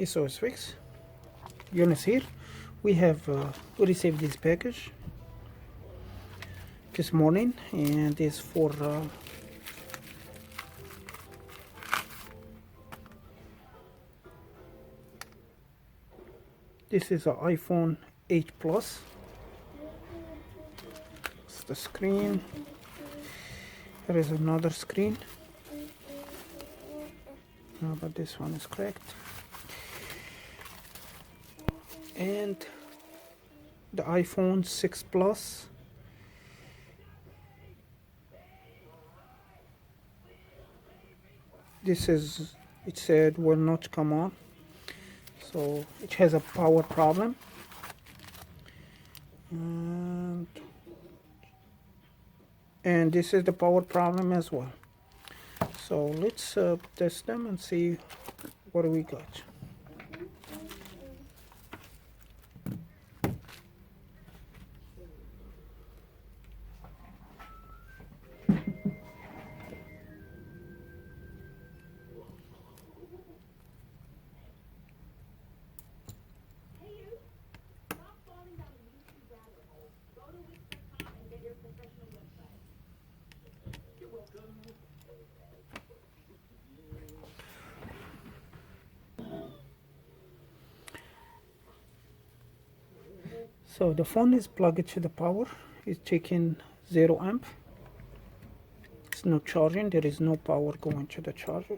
SOS fix units here. We have we received this package this morning, and it's for this is an iPhone 8 Plus. It's the screen. There is another screen, but this one is cracked. And the iPhone 6 Plus. This is, it said, will not come on, so it has a power problem. And this is the power problem as well. So let's test them and see what we got. So the phone is plugged to the power. It's taking 0 amp. It's not charging. There is no power going to the charger.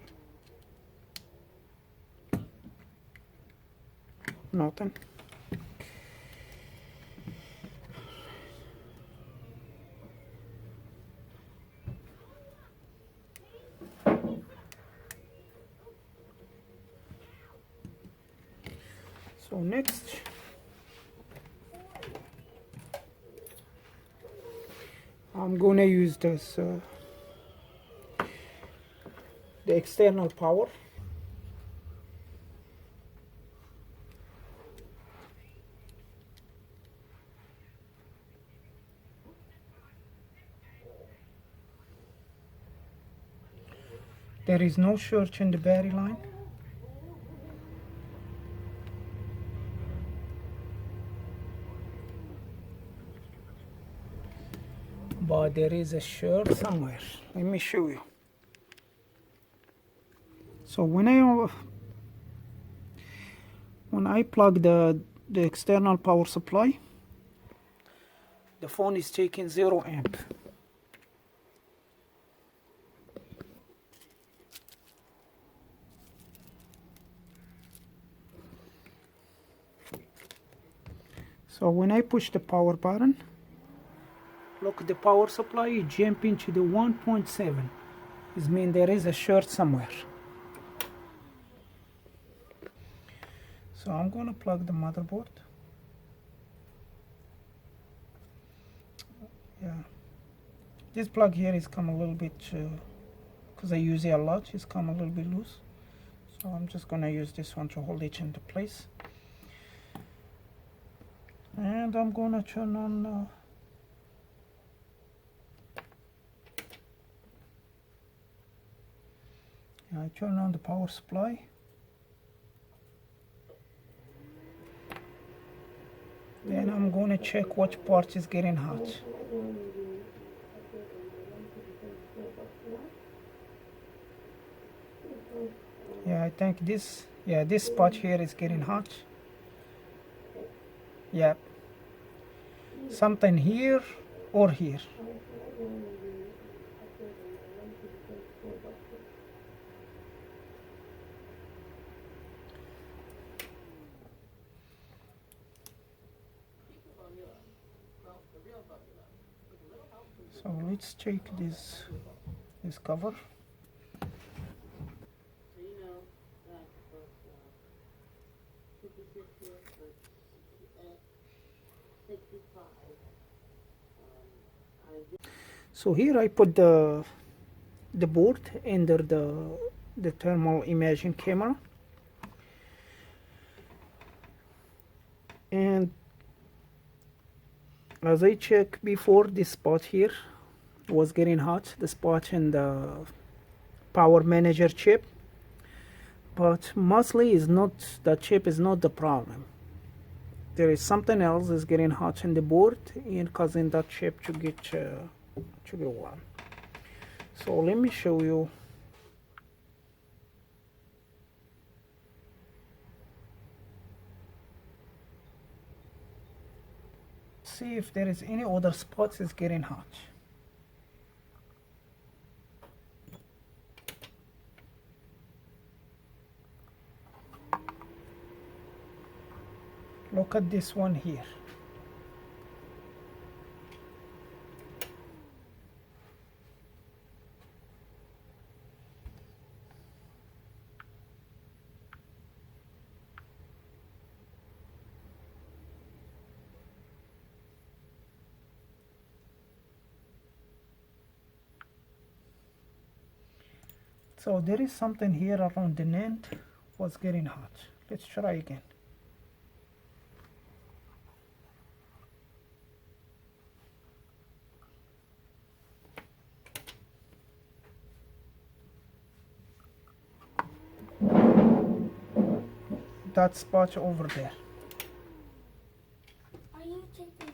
Nothing. So next, I'm gonna use this the external power. There is no short in the battery line. But there is a short somewhere. Let me show you. So when I plug the external power supply, the phone is taking 0 amp. So when I push the power button, look, the power supply is jumping to the 1.7. This means there is a short somewhere. So I'm going to plug the motherboard. Yeah, this plug here is come a little bit, because I use it a lot, it's come a little bit loose. So I'm just going to use this one to hold it into place. And I'm going to turn on I turn on the power supply. Then I'm going to check which part is getting hot. Yeah, I think this spot here is getting hot. Yeah, something here or here. So let's check this cover. So here I put the board under the thermal imaging camera, and as I checked before, this spot here was getting hot, the spot in the power manager chip. but mostly is not, the chip is not the problem. There is something else is getting hot in the board and causing that chip to get warm. So let me show you. See if there is any other spots is getting hot. Look at this one here. So there is something here around the nand was getting hot. Let's try again. That spot over there. Are you taking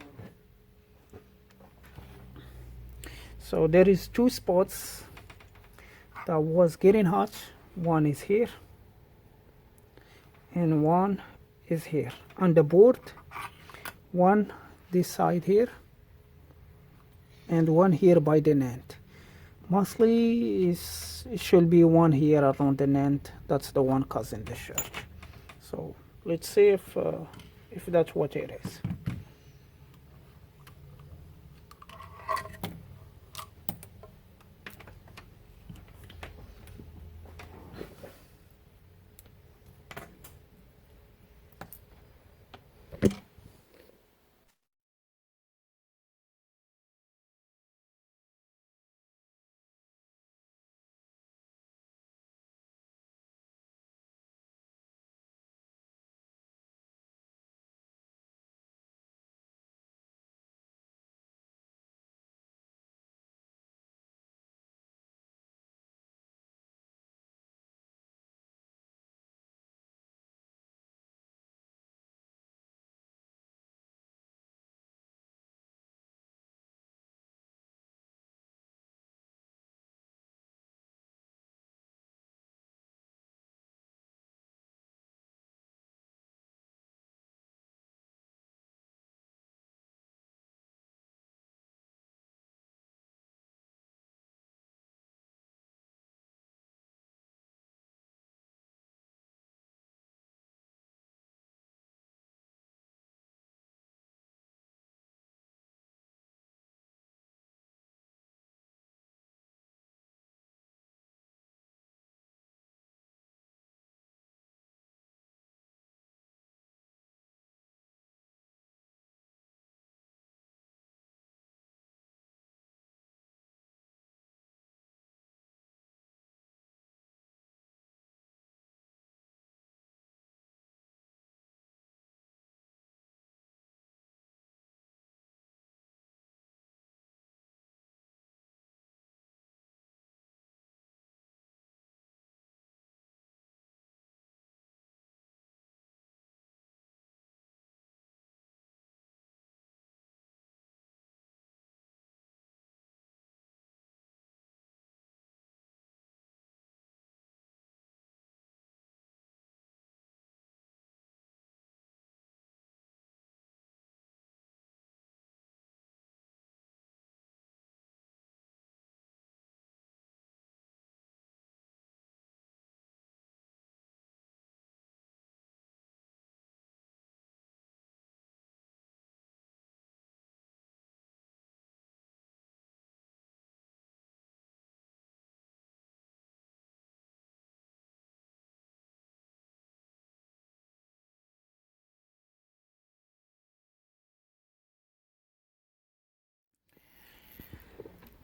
So there is two spots that was getting hot. One is here and one is here on the board. One this side here and one here by the nand. Mostly it should be one here around the nand. That's the one causing the short. So let's see if that's what it is.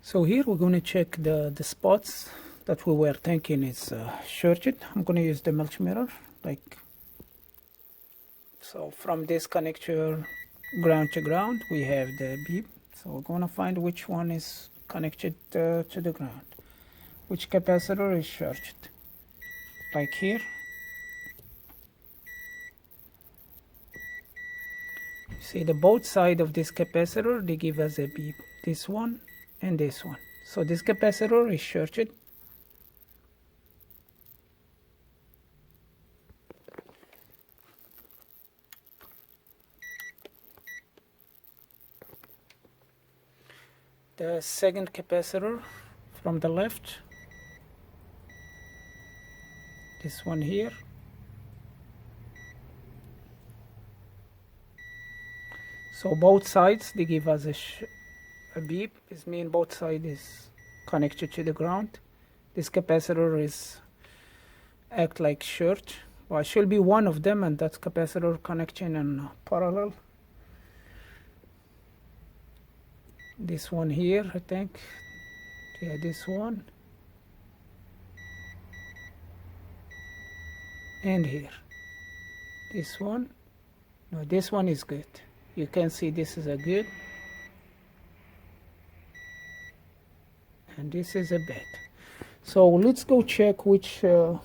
So here we're going to check the spots that we were thinking is shorted. I'm going to use the multimeter, like so. From this connector ground to ground, we have the beep. So we're going to find which one is connected to the ground, which capacitor is shorted. Like here, See the both side of this capacitor, they give us a beep, this one and this one. So this capacitor is shorted. The second capacitor from the left, this one here. So both sides they give us a beep. This means both sides is connected to the ground. This capacitor is act like short. Well, it should be one of them, and that's capacitor connection in parallel. This one here, I think. Yeah, this one. And here. This one. No, this one is good. You can see this is a good. And this is a bad. So let's go check which so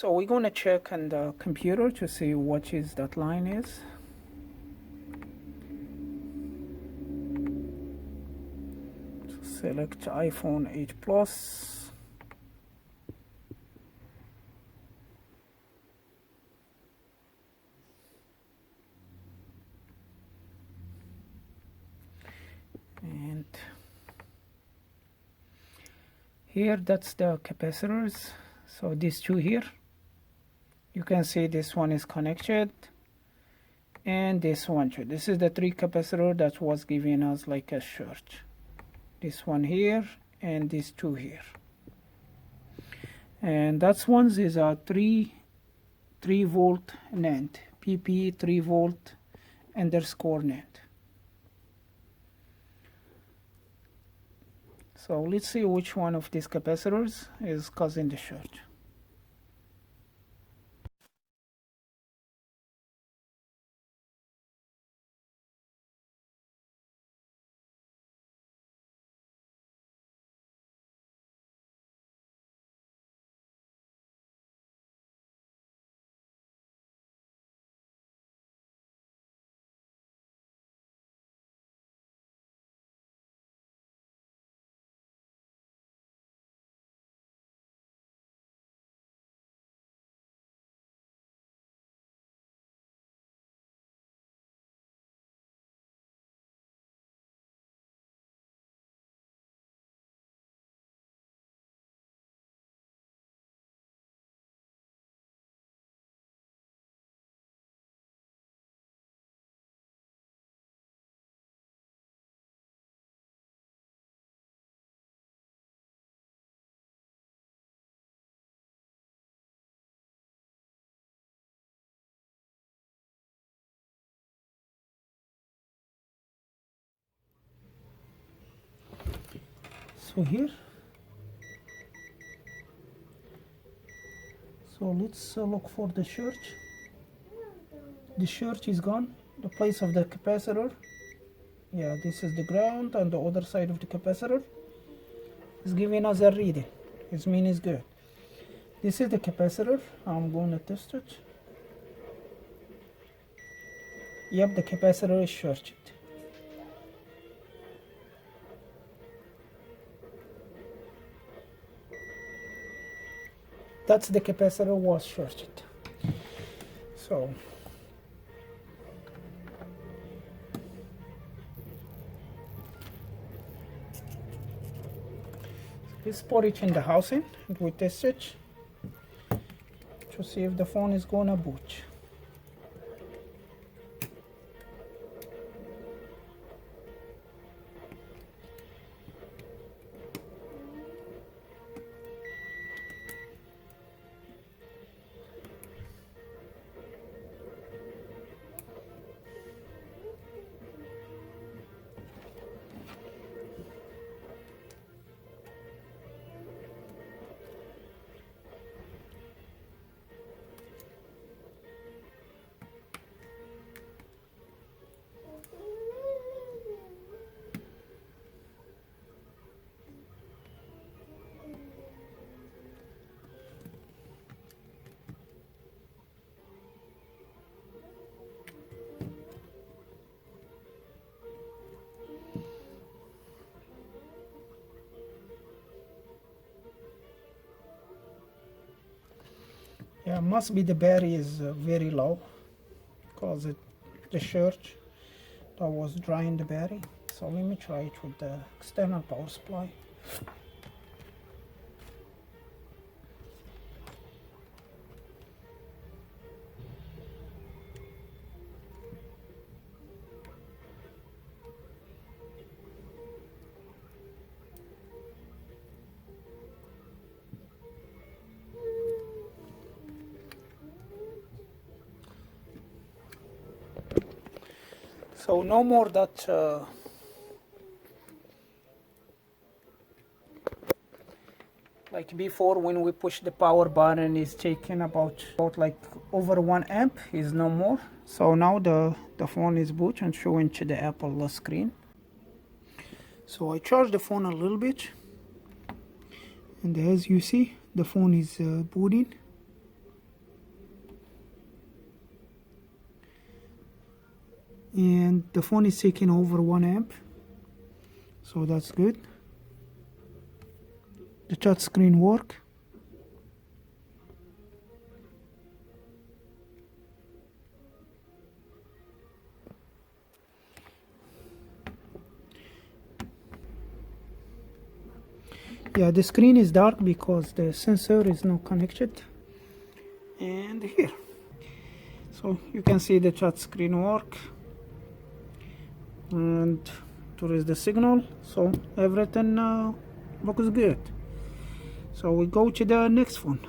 we're going to check on the computer to see what is that line is. So select iPhone 8 Plus. And here that's the capacitors. So these two here, you can see this one is connected and this one too. This is the three capacitor that was giving us like a short. This one here and these two here. And that's one's is a 3 volt NAND, pp3v0 underscore NAND. So let's see which one of these capacitors is causing the short. So here, so let's look for the short. The short is gone, the place of the capacitor. Yeah, this is the ground, and the other side of the capacitor is giving us a reading. It means it's good. This is the capacitor. I'm going to test it. Yep, the capacitor is shorted. That's the capacitor was shorted. So let's put it in the housing and we test it to see if the phone is gonna boot. Yeah, must be the battery is very low, because the surge that was drying the battery. So let me try it with the external power supply. So no more that like before, when we push the power button is taking about like over 1 amp, is no more. So now the phone is boot and showing to the Apple screen. So I charged the phone a little bit, and as you see, the phone is booting. And the phone is taking over 1 amp, so that's good. The touch screen work. Yeah, the screen is dark because the sensor is not connected. And here, so you can see the touch screen work, and there is the signal, so everything looks good. So we go to the next one.